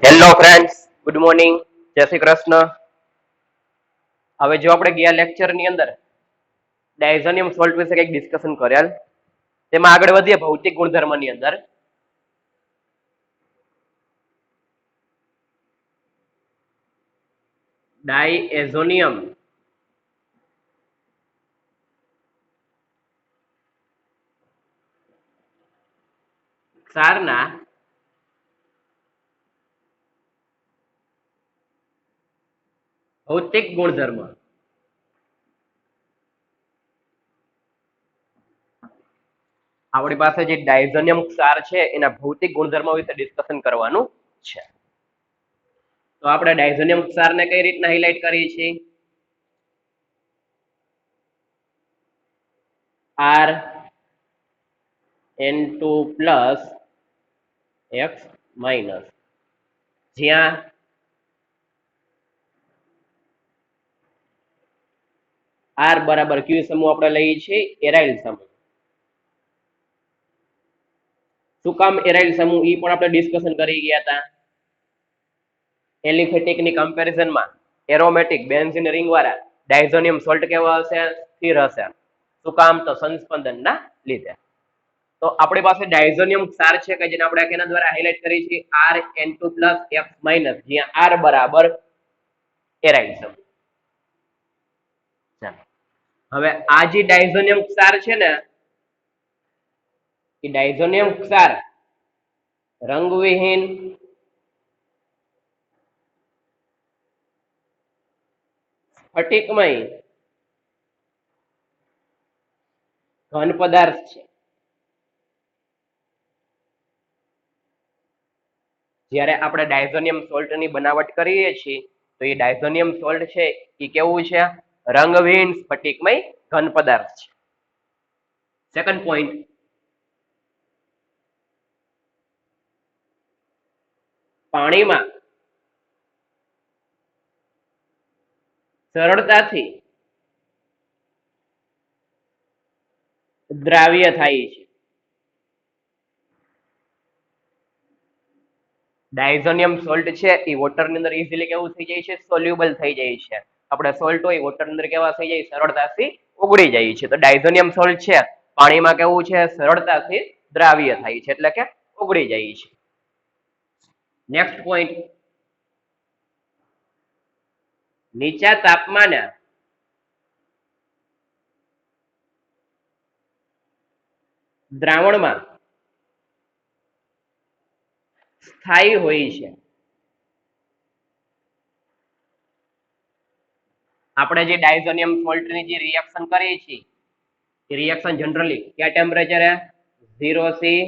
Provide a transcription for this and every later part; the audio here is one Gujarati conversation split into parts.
હેલો ફ્રેન્ડ્સ, ગુડ મોર્નિંગ, જય શ્રી કૃષ્ણ. હવે જો આપણે ગયા લેક્ચરની અંદર ડાયઝોનિયમ સોલ્ટ વિશે કંઈક ડિસ્કશન કરેલ, તેમાં આગળ વધીએ ભૌતિક ગુણધર્મની અંદર. ડાયઝોનિયમ ક્ષારના ભૌતિક ગુણધર્મ. આપણી પાસે જે ડાયઝોનિયમ ક્ષાર છે એના ભૌતિક ગુણધર્મો વિશે ડિસ્કશન કરવાનું છે. તો આપણે ડાયઝોનિયમ ક્ષારને કઈ રીતના હાઇલાઇટ કરીએ છીએ? R N2 plus X minus, જ્યાં આર બરાબર ક્યુ સમૂહ આપણે લઈએ છીએ એરાઇલ સમૂહ. શું કામ એરાઇલ સમૂહ ઈ પણ આપણે ડિસ્કશન કરી ગયા હતા. એલિફેટિક ની કમ્પેરિઝનમાં એરોમેટિક બેન્ઝીન રિંગ વાળા ડાયઝોનિયમ સોલ્ટ કેવા હશે? સ્થિર હશે. શું કામ? તો સંસ્પંદનના લીધે. તો આપણી પાસે ડાયઝોનિયમ ક્ષાર છે કે જેને આપણે કેના દ્વારા હાઇલાઇટ કરી છે? Rn2 X માઇનસ, જ્યાં R બરાબર એરાઇલ સમૂહ. હવે આ જે ડાયઝોનિયમ ક્ષાર છે ને, એ ડાયઝોનિયમ ક્ષાર રંગવિહીન, સ્ફટિકમય ઘન પદાર્થ છે. જ્યારે આપણે ડાયઝોનિયમ સોલ્ટ ની બનાવટ કરીએ છીએ તો એ ડાયઝોનિયમ સોલ્ટ છે એ કેવું છે? રંગવિહીન સ્ફટિકમય ઘન પદાર્થ છે. સેકન્ડ પોઈન્ટ, પાણીમાં સરળતાથી દ્રાવ્ય થાય છે. ડાયઝોનિયમ સોલ્ટ છે એ વોટરની અંદર ઇઝીલી કેવું થઈ જાય છે? સોલ્યુબલ થઈ જાય છે. આપણે સોલ્ટ હોય વોટર અંદર કેવા થઈ જાય? સરળતાથી ઓગળી જાય છે. તો ડાયઝોનિયમ સોલ્ટ છે પાણીમાં કેવું છે? સરળતાથી દ્રાવ્ય થાય છે, એટલે કે ઓગળી જાય છે. નેક્સ્ટ પોઈન્ટ, નીચા તાપમાને દ્રાવણમાં સ્થાયી હોય છે. આપણે જે ડાયઝોનિયમ સોલ્ટ ની જે રિએક્શન કરીએ છીએ એ રિએક્શન જનરલી કયા ટેમ્પરેચરે? 0 થી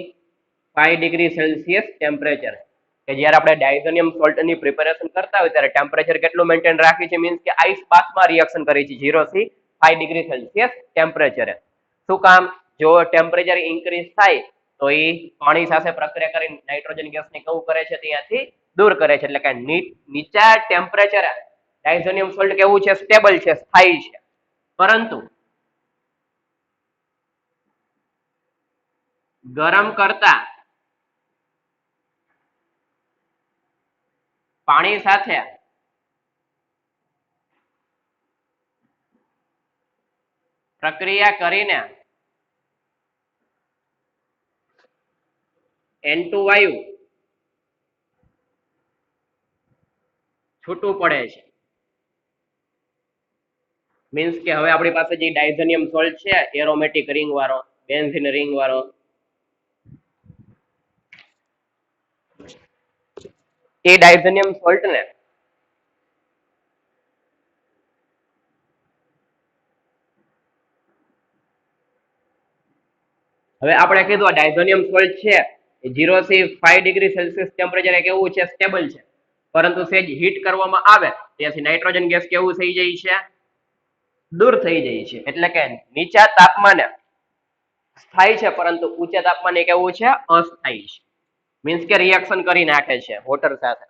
5 ડિગ્રી સેલ્સિયસ ટેમ્પરેચર. કે જ્યારે આપણે ડાયઝોનિયમ સોલ્ટ ની પ્રિપેરેશન કરતા હોય ત્યારે ટેમ્પરેચર કેટલું મેન્ટેન રાખીએ છીએ? મીન્સ કે આઈસ બાથમાં રિએક્શન કરીએ છીએ 0 થી 5 ડિગ્રી સેલ્સિયસ ટેમ્પરેચરે. શું કામ? જો ટેમ્પરેચર ઇન્ક્રીઝ થાય તો એ પાણી સાથે પ્રક્રિયા કરી નાઇટ્રોજન ગેસને કેવું કરે છે? ત્યાંથી દૂર કરે છે. એટલે કે નીચા ટેમ્પરેચરે ડાયઝોનિયમ સોલ્ટ કેવું છે? સ્ટેબલ છે, સ્થાયી છે. પરંતુ ગરમ કરતા પાણી સાથે પ્રક્રિયા કરીને N2 વાયુ છૂટું પડે છે. મીન્સ કે હવે આપણી પાસે જે ડાયઝોનિયમ સોલ્ટ છે એરોમેટિક રિંગ વાળો, બેન્ઝીન રિંગ વાળો, એ ડાયઝોનિયમ સોલ્ટ ને હવે આપણે કીધું આ ડાયઝોનિયમ સોલ્ટ છે એ 0 થી 5 ડિગ્રી સેલ્સિયસ ટેમ્પરેચરે કેવું છે? સ્ટેબલ છે. પરંતુ સેજ હીટ કરવામાં આવે ત્યાંથી નાઇટ્રોજન ગેસ કેવું થઈ જાય છે? દૂર થઈ જાય છે. એટલે કે નીચા તાપમાને સ્થાયી છે પરંતુ ઊંચા તાપમાને કેવું છે? અસ્થાયી છે. મીન્સ કે રિએક્શન કરી નાખે છે વોટર સાથે.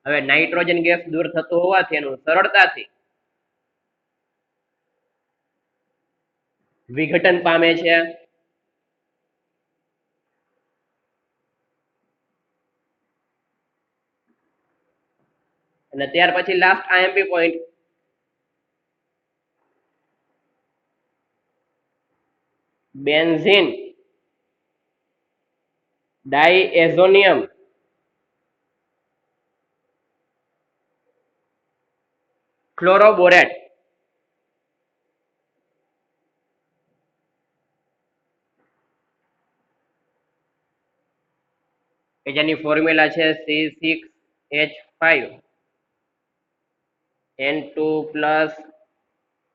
હવે નાઇટ્રોજન ગેસ દૂર થતું હોવાથી એનું સરળતાથી વિઘટન પામે છે. અને ત્યાર પછી last IMP point, benzene diazonium chloroborate કે જેની ફોર્મ્યુલા છે C6H5N2 plus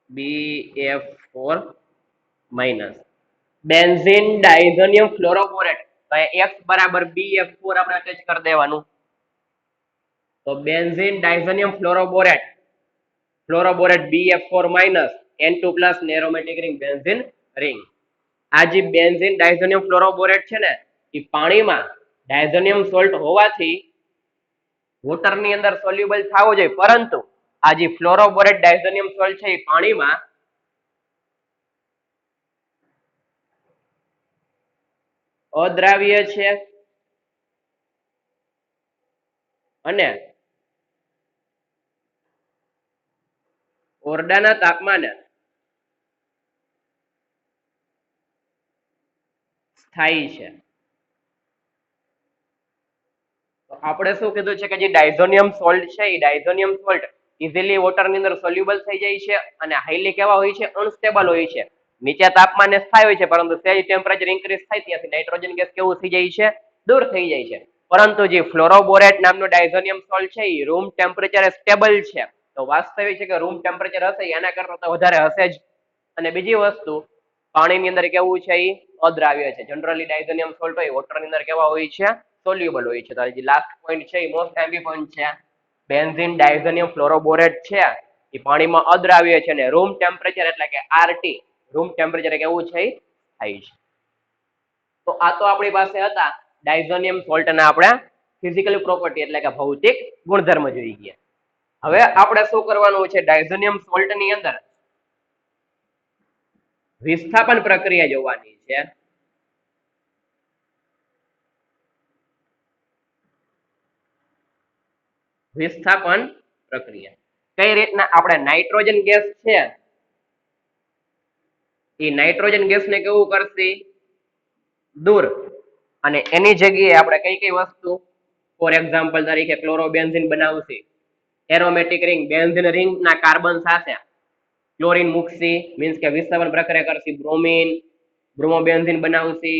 BF4 minus benzene diazonium fluoroborate, તો X બરાબર BF4 આપણે અટેચ કરી દેવાનું. તો benzene diazonium fluoroborate BF4 minus N2 plus aromatic ring benzene ring. આ જે બેન્ઝીન ડાઈઝોનિયમ ફ્લોરોબોરેટ છે ને એ પાણીમાં ડાયઝોનિયમ સોલ્ટ હોવાથી વોટરની અંદર સોલ્યુબલ થવો જોઈએ, પરંતુ આ જે ફ્લોરોબોરેટ ડાયઝોનિયમ સોલ્ટ છે એ પાણીમાં અદ્રાવ્ય છે અને ઓરડાના તાપમાને સ્થાયી છે. તો આપણે શું કીધું છે કે જે ડાયઝોનિયમ સોલ્ટ છે એ ડાયઝોનિયમ સોલ્ટ ઇઝીલી વોટરની અંદર સોલ્યુબલ થઈ જાય છે અને હાઈલી કેવા હોય છે, અનસ્ટેબલ હોય છે, નીચે તાપમાને સ્થાયી હોય છે, પરંતુ સેજ ટેમ્પરેચર ઇન્ક્રીઝ થાય ત્યાંથી નાઇટ્રોજન ગેસ કેવું થઈ જાય છે, દૂર થઈ જાય છે. પરંતુ જે ફ્લોરોબોરેટ નામનો ડાયઝોનિયમ સોલ્ટ છે એ રૂમ ટેમ્પરેચરે સ્ટેબલ છે. તો વાસ્તવિક છે કે રૂમ ટેમ્પરેચર હશે એના કરતા તો વધારે હશે જ. અને બીજી વસ્તુ, પાણીની અંદર કેવું છે એ અદ્રાવ્ય છે. જનરલી ડાયઝોનિયમ સોલ્ટ હોય વોટરની અંદર કેવા હોય છે, સોલ્યુબલ હોય છે. તો જે લાસ્ટ પોઈન્ટ છે એ મોસ્ટ એમ્પી પોઈન્ટ છે. બેન્ઝીન ડાયઝોનિયમ ફ્લોરોબોરેટ છે એ પાણીમાં અદ્રાવ્ય છે અને રૂમ ટેમ્પરેચર એટલે કે આરટી રૂમ ટેમ્પરેચર કેવું છે થાય છે. તો આ તો આપણી પાસે હતા ડાયઝોનિયમ સોલ્ટના આપણે ફિઝિકલ પ્રોપર્ટી એટલે કે ભૌતિક ગુણધર્મ જોઈ ગયા. હવે આપણે શું કરવાનું છે, ડાયઝોનિયમ સોલ્ટની અંદર વિસ્થાપન પ્રક્રિયા જોવાની છે. વિસ્થાપન પ્રક્રિયા કઈ રીતના, આપણે નાઇટ્રોજન ગેસ છે એ નાઇટ્રોજન ગેસને કેવું કરશે, દૂર, અને એની જગ્યાએ આપણે કઈ કઈ વસ્તુ, ફોર એક્ઝામ્પલ તરીકે ક્લોરોબેન્ઝીન બનાવશે, એરોમેટિક રિંગ બેન્ઝીન રિંગ ના કાર્બન સાથે ક્લોરીન મૂકશે, મીન્સ કે વિસ્થાપન પ્રક્રિયા કરશે, બ્રોમીન બ્રોમોબેન્ઝીન બનાવશે,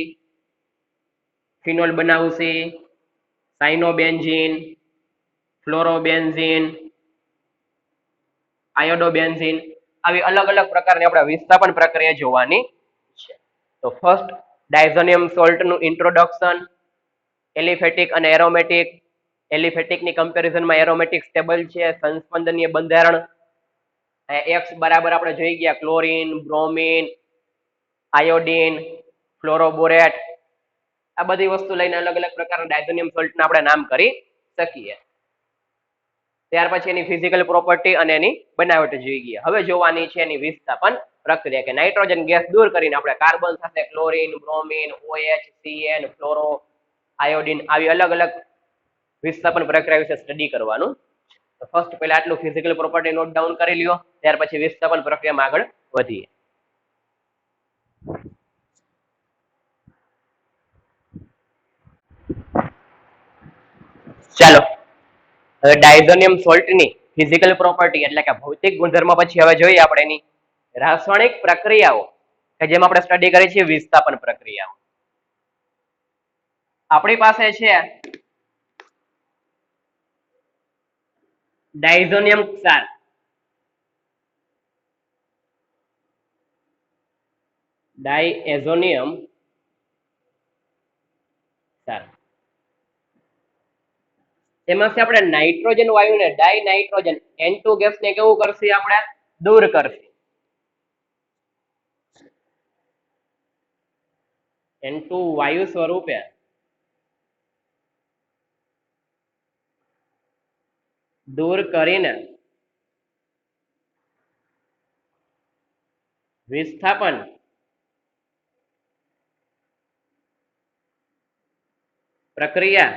ફિનોલ બનાવશે, સાયનોબેન્ઝીન, ફ્લોરોબેન્ઝીન, આયોડોબેન્ઝીન, આવી અલગ અલગ પ્રકારની આપણે વિસ્થાપન પ્રક્રિયા જોવાની છે. તો ફર્સ્ટ ડાયઝોનિયમ સોલ્ટ નું ઇન્ટ્રોડક્શન, એલિફેટિક અને એરોમેટિક. એલિફેટિક ની કમ્પેરિઝનમાં એરોમેટિક સ્ટેબલ છે, સંસ્પંદનીય બંધારણ. એક્સ બરાબર આપણે જોઈ ગયા ક્લોરીન, બ્રોમીન, આયોડીન, ફ્લોરોબોરેટ, આ બધી વસ્તુ લઈને અલગ અલગ પ્રકારના ડાયઝોનિયમ સોલ્ટના આપણે નામ કરી શકીએ. ત્યાર પછી એની ફિઝિકલ પ્રોપર્ટી અને એની બનાવટ જોઈ ગયા. હવે જોવાની છે એની વિસ્થાપન પ્રક્રિયા, કે નાઇટ્રોજન ગેસ દૂર કરીને આપણે કાર્બન સાથે chlorine, bromine, OH, CN, fluoro, iodine આવી અલગ અલગ વિસ્થાપન પ્રક્રિયા વિશે સ્ટડી કરવાનું. તો ફર્સ્ટ પહેલા આટલું ફિઝિકલ પ્રોપર્ટી નોટ ડાઉન કરી લ્યો, ત્યાર પછી વિસ્થાપન પ્રક્રિયામાં આગળ વધીએ. ચાલો, હવે ડાયઝોનિયમ સોલ્ટની ફિઝિકલ પ્રોપર્ટી એટલે કે ભૌતિક ગુણધર્મ પછી હવે જોઈએ આપણે એની રાસાયણિક પ્રક્રિયાઓ કે જેમ આપણે સ્ટડી કરી છે વિસ્થાપન પ્રક્રિયાઓ. આપણી પાસે છે ડાયઝોનિયમ ક્ષાર. ડાયઝોનિયમ ક્ષાર, એમાંથી આપણે નાઇટ્રોજન વાયુને ડાય નાઇટ્રોજન N2 ગેસને કેવું કરશે, આપણે દૂર કરશે. N2 વાયુ સ્વરૂપે દૂર કરીને વિસ્થાપન પ્રક્રિયા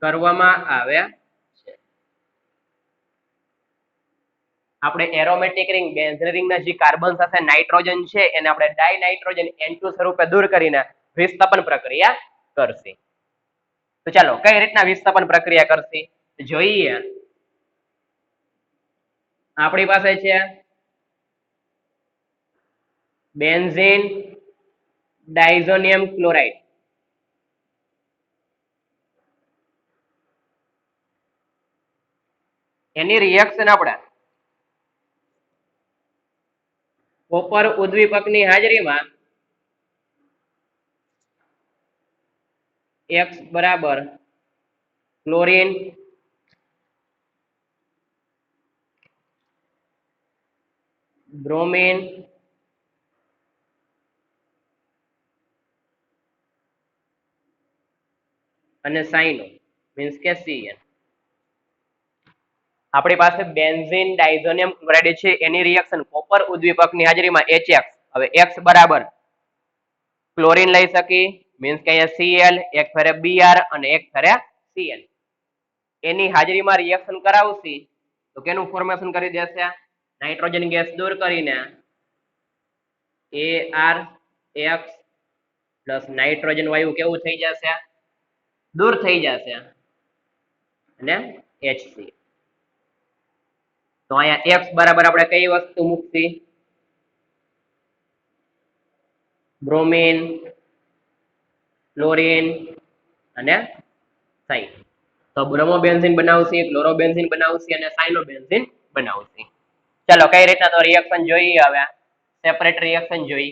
કરવામાં આવ્યા છે. આપણે એરોમેટિક રિંગ બેન્ઝીન રિંગના જે કાર્બન સાથે નાઇટ્રોજન છે એને આપણે ડાયનાઇટ્રોજન N2 સ્વરૂપે દૂર કરીને વિસ્થાપન પ્રક્રિયા કરશે. તો ચાલો કઈ રીતના વિસ્થાપન પ્રક્રિયા કરશે જોઈએ. આપણી પાસે છે બેન્ઝીન ડાયઝોનિયમ ક્લોરાઇડ. એની રિએક્શન આપણે કોપર ઉદ્દીપકની હાજરીમાં X બરાબર ક્લોરીન બ્રોમીન અને સાઇનો મીન્સ કે Cn. આપણી પાસે બેન્ઝીન ડાયઝોનિયમ ક્લોરાઇડ છે એની રિએક્શન કોપર ઉદ્દીપકની હાજરીમાં HX. હવે X બરાબર ક્લોરીન લઈ શકી મીન્સ કે અહીંયા Cl, એક ફેરે Br અને એક ફેરે Cl. એની હાજરીમાં રિએક્શન કરાવશી તો કેનું ફોર્મેશન કરી દેશે નાઇટ્રોજન ગેસ દૂર કરીને ArX પ્લસ નાઇટ્રોજન વાયુ કેવું થઈ જશે દૂર થઈ જશે અને HC. તો અહીંયા X બરાબર આપણે કઈ વસ્તુ મૂકશી બ્રોમીન ક્લોરીન અને સાઇન. તો બ્રોમોબેન્ઝીન બનાવશી ક્લોરોબેન્ઝીન બનાવશી અને સાયનોબેન્ઝીન બનાવશી. ચાલો કઈ રીતના તો રિએક્શન જોઈએ. હવે સેપરેટ રિએક્શન જોઈ.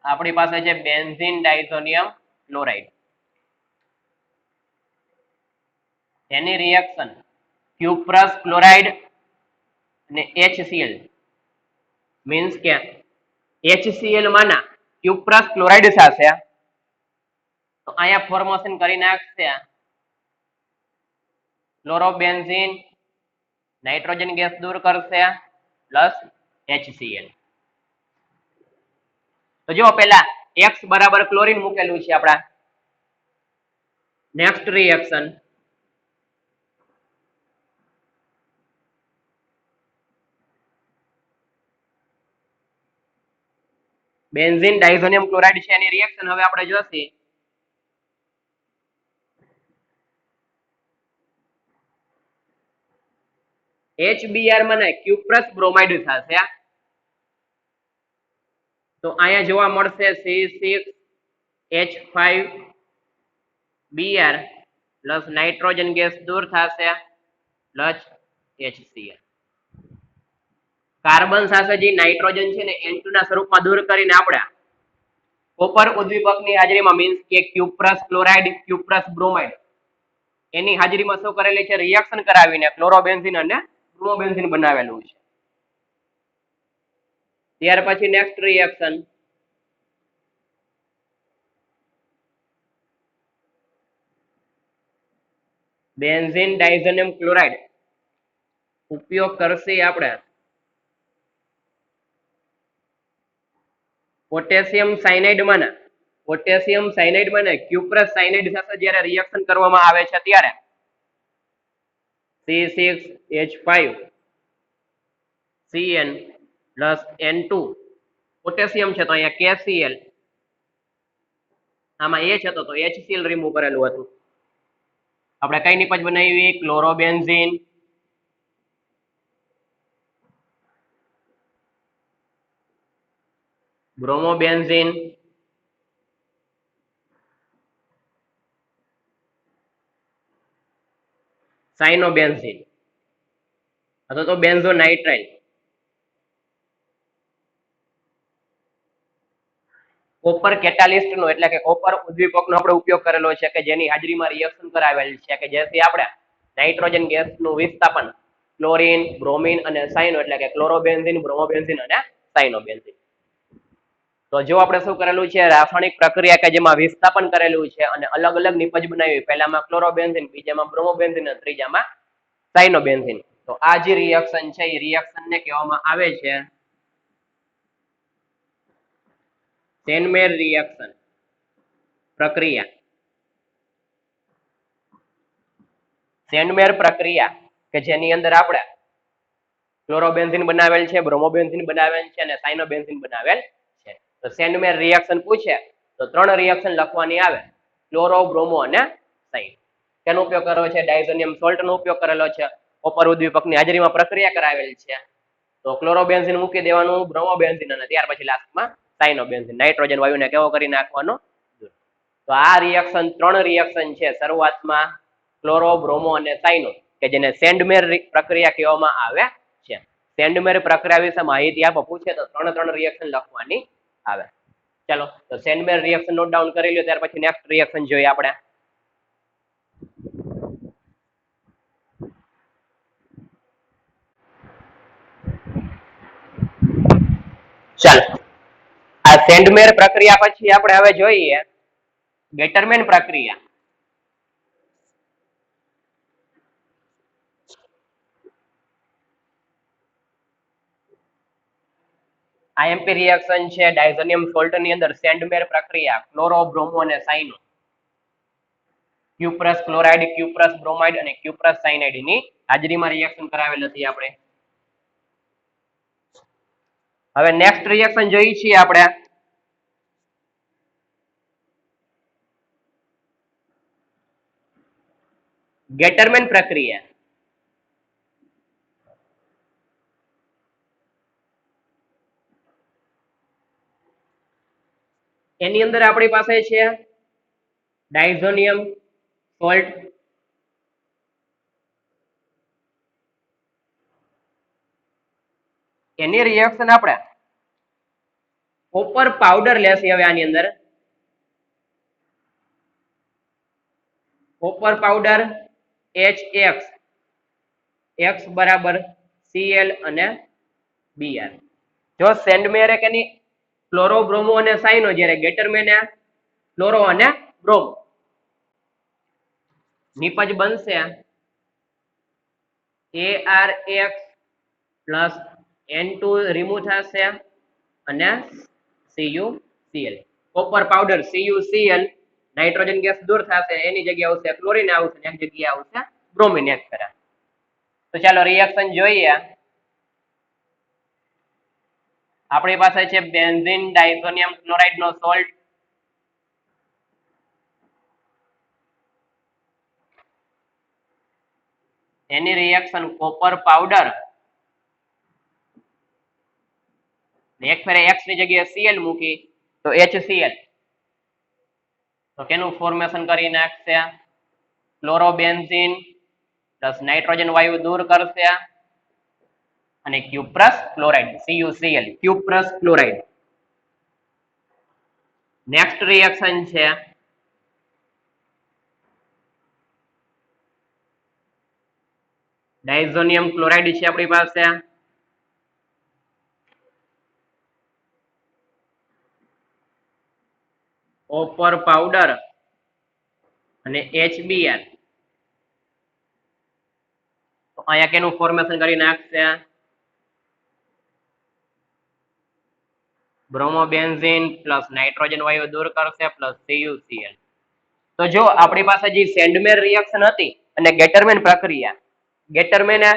આપણી પાસે છે બેન્ઝીન ડાયઝોનિયમ ક્લોરાઇડ. એની રિએક્શન ક્યુપ્રસ ક્લોરાઇડ અને HCl મીન્સ કે HCl માના ક્યુપ્રસ ક્લોરાઇડ સાથે તો અહીંયા ફોર્મેશન કરી નાખશે ક્લોરોબેન્ઝીન નાઇટ્રોજન ગેસ દૂર કરશે પ્લસ HCl. તો જો પહેલા X બરાબર ક્લોરીન મૂકેલું છે આપડા. Next reaction benzene diazonium chloride છે એની રિએક્શન હવે આપણે જોશી. HBr માં ક્યુપ્રસ બ્રોમાઇડ થશે તો અહીંયા જોવા મળશે C6H5Br પ્લસ નાઇટ્રોજન ગેસ દૂર થશે પ્લસ HCl. કાર્બન સાથે જે નાઇટ્રોજન છે ને N2 ના સ્વરૂપમાં દૂર કરીને આપણે કોપર ઉદ્દીપકની હાજરીમાં મીન્સ કે ક્યુપ્રસ ક્લોરાઇડ ક્યુપ્રસ બ્રોમાઇડ એની હાજરીમાં શું કરેલી છે રિએક્શન કરાવીને ક્લોરોબેન્ઝીન અને બ્રોમોબેન્ઝીન બનાવેલું છે. ત્યાર પછી next reaction benzene diazonium chloride ઉપયોગ કરશે આપણે પોટેશિયમ સાયનાઇડ માં ક્યુપ્રસ સાયનાઇડ સાથે જ્યારે રિએક્શન કરવામાં આવે છે ત્યારે C6H5Cn પ્લસ N2 પોટેશિયમ છે તો અહીંયા KCl આમાં H હતો તો HCl રિમૂવ કરેલું હતું. આપણે કઈ નિપજ બનાવી ક્લોરોબેન્ઝીન બ્રોમોબેન્ઝીન સાયનોબેન્ઝીન અથવા તો બેન્ઝોનાઇટ્રાઇલ. કોપર કેટાલિસ્ટ નો એટલે કે કોપર ઉદ્દીપક નો આપણે ઉપયોગ કરેલો છે કે જેની હાજરીમાં રિએક્શન કરાવેલ છે કે જેથી આપણે નાઇટ્રોજન ગેસ નું વિસ્થાપન ક્લોરીન બ્રોમીન અને સાયનો એટલે કે ક્લોરોબેન્ઝીન બ્રોમોબેન્ઝીન અને સાયનોબેન્ઝીન. તો જો આપણે શું કરેલું છે રાસાયણિક પ્રક્રિયા કે જેમાં વિસ્થાપન કરેલું છે અને અલગ અલગ નિપજ બનાવી પહેલામાં ક્લોરોબેન્ઝીન બીજામાં બ્રોમોબેન્ઝીન અને ત્રીજામાં સાયનોબેન્ઝીન. તો આ જે રિએક્શન છે એ રિએક્શન ને કહેવામાં આવે છે સેન્ડમેર રિએક્શન પ્રક્રિયા, સેન્ડમેર પ્રક્રિયા કે જેની અંદર આપણે ક્લોરોબેન્ઝીન બનાવેલ છે, બ્રોમોબેન્ઝીન બનાવેલ છે અને સાયનોબેન્ઝીન બનાવેલ છે. તો સેન્ડમેર રિએક્શન પૂછે તો 3 રિએક્શન લખવાની આવે, ક્લોરો, બ્રોમો અને સાઇન. તેનો ઉપયોગ કર્યો છે ડાયઝોનિયમ સોલ્ટનો ઉપયોગ કરેલો છે, કોપર ઉદ્દીપકની હાજરીમાં પ્રક્રિયા કરાવેલ છે. તો ક્લોરોબેન્ઝીન મૂકી દેવાનું, બ્રોમોબેન્ઝીન અને ત્યાર પછી લાસ્ટમાં સાયનોબેન્ઝીન, નાઇટ્રોજન વાયુને કેવો કરી નાખવાનો. તો આ રિએક્શન 3 રિએક્શન છે શરૂઆતમાં ક્લોરો, બ્રોમો અને સાયનો કે જેને સેન્ડમેર પ્રક્રિયા કહેવામાં આવે છે. સેન્ડમેર પ્રક્રિયા વિશે માહિતી આપો પૂછે તો 3 રિએક્શન લખવાની આવે. ચાલો તો સેન્ડમેર રિએક્શન નોટ ડાઉન કરી લો, ત્યાર પછી નેક્સ્ટ રિએક્શન જોઈએ આપણે. ચાલો આ સેન્ડમેર પ્રક્રિયા પછી આપણે હવે જોઈએ ગેટરમેન પ્રક્રિયા. IMP રિએક્શન છે ડાયઝોનિયમ સોલ્ટ ની અંદર સેન્ડમેર પ્રક્રિયા, ક્લોરો, બ્રોમો અને સાયનો, ક્યુપ્રસ ક્લોરાઇડ, ક્યુપ્રસ બ્રોમાઇડ અને ક્યુપ્રસ સાયનાઇડ ની હાજરીમાં રિએક્શન કરાવેલ હતી આપણે. હવે નેક્સ્ટ રિએક્શન જોઈએ છીએ આપણે ગેટરમેન પ્રક્રિયા. એની અંદર આપણી પાસે છે ડાયઝોનિયમ સોલ્ટ, એની રિએક્શન આપણે કોપર પાવડર લેશે. હવે આની અંદર કોપર પાવડર HX, X બરાબર Cl અને Br. જો સેન્ડમેર કે ની ક્લોરો, બ્રોમો અને સાયનો, જ્યારે ગેટરમેન ક્લોરો અને બ્રોમો, નિપજ બનશે ArX પ્લસ N2 રિમૂવ થશે અને CuCl. Copper powder CuCl, nitrogen gas દૂર થશે, એની જગ્યાએ આવશે ક્લોરીન આવશે, એની જગ્યાએ આવશે બ્રોમિન એડ કરે. તો ચાલો રિએક્શન જોઈએ. આપણી પાસે છે બેન્ઝીન ડાયઝોનિયમ ક્લોરાઇડ નો સોલ્ટ, એની રિએક્શન કોપર પાવડર, એક ફેરે X ની જગ્યાએ Cl મૂકી તો HCl, તો કેનું ફોર્મેશન કરી નાખશે ક્લોરોબેન્ઝીન પ્લસ નાઇટ્રોજન વાયુ દૂર કરશે અને cuprous chloride CuCl, cuprous chloride. Next reaction છે ડાયઝોનિયમ ક્લોરાઇડ છે આપણી પાસે, કોપર પાવડર અને HBr. તો અહીંયા કેનું ફોર્મેશન કરી નાખશે બ્રોમોબેન્ઝીન પ્લસ નાઇટ્રોજન વાયુ દૂર કરશે પ્લસ CuCl. તો જો આપણી પાસે જે સેન્ડમેર રિએક્શન હતી અને ગેટરમેન પ્રક્રિયા, ગેટરમેને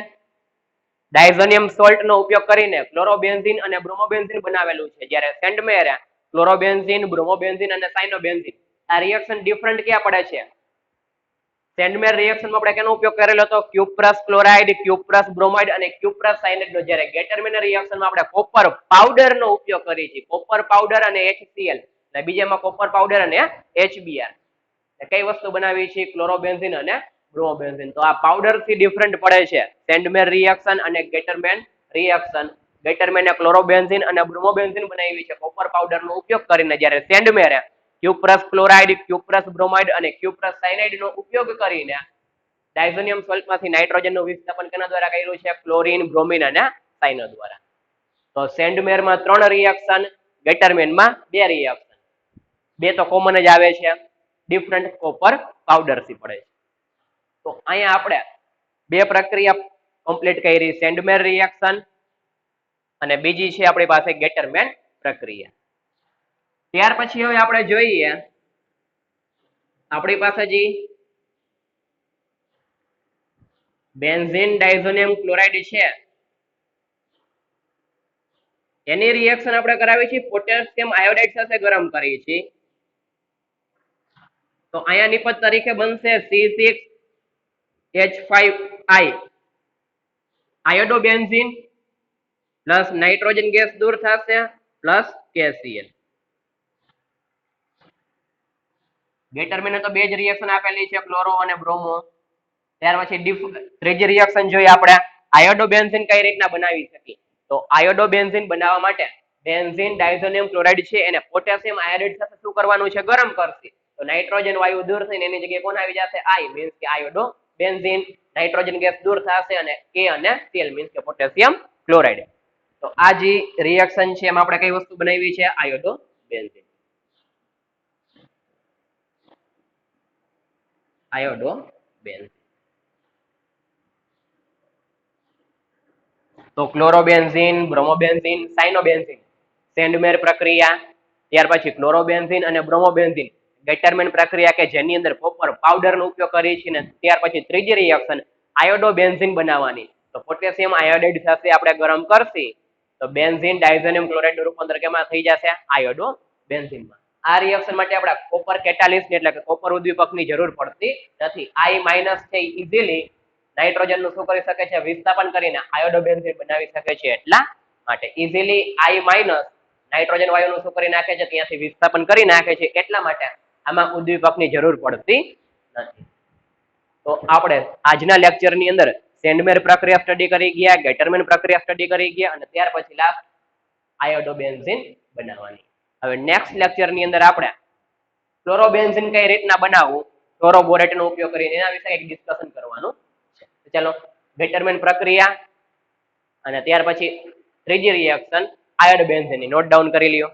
ડાયઝોનિયમ સોલ્ટ નો ઉપયોગ કરીને ક્લોરોબેન્ઝીન અને બ્રોમોબેન્ઝીન બનાવેલું છે, જ્યારે સેન્ડમેરે ક્લોરોબેન્ઝીન, બ્રોમોબેન્ઝીન અને સાયનોબેન્ઝીન. આ રિએક્શન ડિફરન્ટ ક્યાં પડે છે? સેન્ડમેર રિએક્શનમાં આપણે કેનો ઉપયોગ કરેલો હતો? ક્યુપ્રસ ક્લોરાઇડ, ક્યુપ્રસ બ્રોમાઇડ અને ક્યુપ્રસ સાયનાઇડ નો. જ્યારે ગેટરમેન રિએક્શનમાં આપણે કોપર પાવડર નો ઉપયોગ કરીએ છીએ, કોપર પાવડર અને HCl, અને બીજામાં કોપર પાવડર અને HBr. કઈ વસ્તુ બનાવી છે? ક્લોરોબેન્ઝીન અને બ્રોમોબેન્ઝીન. તો આ પાવડર થી ડિફરન્ટ પડે છે સેન્ડમેર રિએક્શન અને ગેટરમેન રિએક્શન. ગેટરમેને ક્લોરોબેન્ઝીન અને બ્રોમોબેન્ઝીન બનાવી છે કોપર પાવડર નો ઉપયોગ કરીને, જ્યારે સેન્ડમેરે ક્યુપ્રસ ક્લોરાઇડ, ક્યુપ્રસ બ્રોમાઇડ અને ક્યુપ્રસ સાયનાઇડ નો ઉપયોગ કરીને ડાયઝોનિયમ સોલ્ટમાંથી નાઇટ્રોજન નું વિસ્થાપન કેના દ્વારા કર્યું છે? ક્લોરીન, બ્રોમિન અને સાયનો દ્વારા. તો સેન્ડમેરમાં 3 રિએક્શન, ગેટરમેનમાં 2 રિએક્શન. 2 તો કોમન જ આવે છે, ડિફરન્ટ કોપર પાવડર થી પડે છે. તો અહીંયા આપણે 2 પ્રક્રિયા કમ્પ્લીટ કરી, સેન્ડમેર રિએક્શન અને બીજી છે આપણી પાસે ગેટરમેન પ્રક્રિયા. ત્યાર પછી હવે આપણે જોઈએ આપણી પાસે જે બેન્ઝીન ડાયઝોનિયમ ક્લોરાઇડ છે એની રિએક્શન આપણે કરાવી છે પોટેશિયમ આયોડાઇડ સાથે ગરમ કરીએ છીએ તો અહીંયા નિપજ તરીકે બનશે C6H5I આયોડોબેન્ઝીન પ્લસ નાઇટ્રોજન ગેસ દૂર થશે પ્લસ KCl ગેટરમેને તો બે જ રિએક્શન આપેલી છે ક્લોરો અને બ્રોમો ત્યાર પછી ત્રીજી રિએક્શન જોઈએ આપણે આયોડોબેન્ઝીન કઈ રીતના બનાવી શકીએ તો આયોડોબેન્ઝીન બનાવવા માટે બેન્ઝીન ડાયઝોનિયમ ક્લોરાઇડ છે એને પોટેશિયમ આયોડાઇડ સાથે શું કરવાનું છે ગરમ કરશે તો નાઇટ્રોજન વાયુ દૂર થઈને એની જગ્યાએ કોણ આવી જશે I મીન્સ કે આયોડોબેન્ઝીન નાઇટ્રોજન ગેસ દૂર થશે અને K અને Cl મીન્સ કે પોટેશિયમ ક્લોરાઇડ તો આ જે રિએક્શન છે એમાં આપણે કઈ વસ્તુ બનાવી છે આયોડોબેન્ઝીન આયોડોબેન્ઝીન તો ક્લોરોબેન્ઝીન બ્રોમોબેન્ઝીન સાયનોબેન્ઝીન સેન્ડમેર પ્રક્રિયા ત્યાર પછી ક્લોરોબેન્ઝીન અને બ્રોમોબેન્ઝીન ગેટરમેન પ્રક્રિયા કે જેની અંદર કોપર પાવડરનો ઉપયોગ કરીએ છીએ ને ત્યાર પછી ત્રીજી રિએક્શન આયોડોબેન્ઝીન બનાવવાની તો પોટેશિયમ આયોડાઇડ સાથે આપણે ગરમ કરશી તો બેન્ઝીન ડાયઝોનિયમ ક્લોરાઇડનું રૂપાંતર કેમાં થઈ જશે આયોડોબેન્ઝીનમાં આ રિએક્શન માટે આપણે કોપર કેટાલિસ્ટ એટલે કે કોપર ઉદ્દીપકની જરૂર પડતી નથી I- છે ઇઝીલી નાઇટ્રોજન નું શું કરી શકે છે વિસ્થાપન કરીને આયોડોબેન્ઝીન બનાવી શકે છે એટલા માટે ઇઝીલી I- નાઇટ્રોજન વાયુનું શું કરી નાખે છે ત્યાંથી વિસ્થાપન કરી નાખે છે એટલા માટે આમાં ઉદ્દીપકની જરૂર પડતી નથી તો આપણે આજના લેક્ચરની અંદર સેન્ડમેર પ્રક્રિયા સ્ટડી કરી ગયા ગેટરમેન પ્રક્રિયા સ્ટડી કરી ગયા અને ત્યાર પછી લાસ્ટ આયોડોબેન્ઝીન બનાવવાની હવે નેક્સ્ટ લેક્ચરની અંદર આપણે ક્લોરોબેન્ઝીન કઈ રીતના બનાવવું ક્લોરોબોરેટનો ઉપયોગ કરીને એના વિશે એક ડિસ્કશન કરવાનું છે ચાલો ગેટરમેન પ્રક્રિયા અને ત્યાર પછી ત્રીજી રિએક્શન આયોડોબેન્ઝીનની નોટ ડાઉન કરી લ્યો